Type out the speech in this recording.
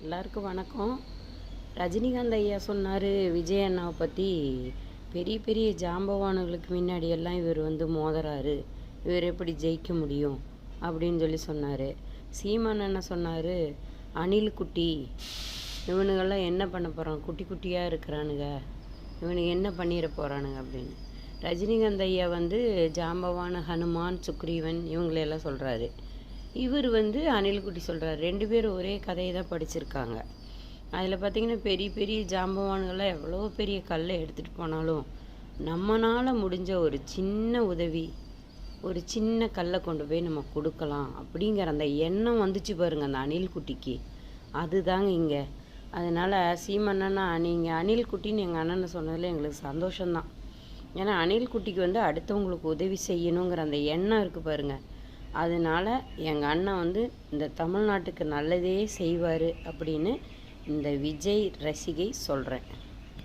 எல்லாருக்கும் வணக்கம். ரஜினிகாந்த் ஐயா சொன்னார் விஜய் அண்ணாவை பற்றி, பெரிய பெரிய ஜாம்பவான்களுக்கு முன்னாடியெல்லாம் இவர் மோதுறாரு, இவர் எப்படி ஜெயிக்க முடியும் அப்படின்னு சொன்னார். சீமான் என்ன சொன்னார், அணில் குட்டி இவனுங்கெல்லாம் என்ன பண்ண போகிறான், குட்டி குட்டியாக இருக்கிறானுங்க, இவனுக்கு என்ன பண்ணிட போகிறானுங்க அப்படின்னு. ரஜினிகாந்த் ஐயா ஜாம்பவான், ஹனுமான், சுக்ரீவன் இவங்களையெல்லாம் சொல்கிறாரு. இவர் அணில்குட்டி சொல்கிறார். 2 பேரும் ஒரே கதையை தான் படிச்சிருக்காங்க. அதில் பார்த்திங்கன்னா பெரிய பெரிய ஜாம்பவான்கள்லாம் எவ்வளோ பெரிய கல்லை எடுத்துகிட்டு போனாலும் நம்மளால் முடிஞ்ச ஒரு சின்ன உதவி, ஒரு சின்ன கல்லை கொண்டு போய் நம்ம கொடுக்கலாம் அப்படிங்கிற அந்த எண்ணம் வந்துச்சு பாருங்கள் அந்த அணில்குட்டிக்கு. அதுதாங்க இங்கே. அதனால் சீமண்ணா, நீங்கள் அணில்குட்டின்னு எங்கள் அண்ணனை சொன்னதில் எங்களுக்கு சந்தோஷம்தான். ஏன்னா அணில்குட்டிக்கு அடுத்தவங்களுக்கு உதவி செய்யணுங்கிற அந்த எண்ணம் இருக்குது பாருங்கள். அதனால் எங்கள் அண்ணன் இந்த தமிழ்நாட்டுக்கு நல்லதே செய்வார் அப்படின்னு இந்த விஜய் ரசிகை சொல்கிறேன்.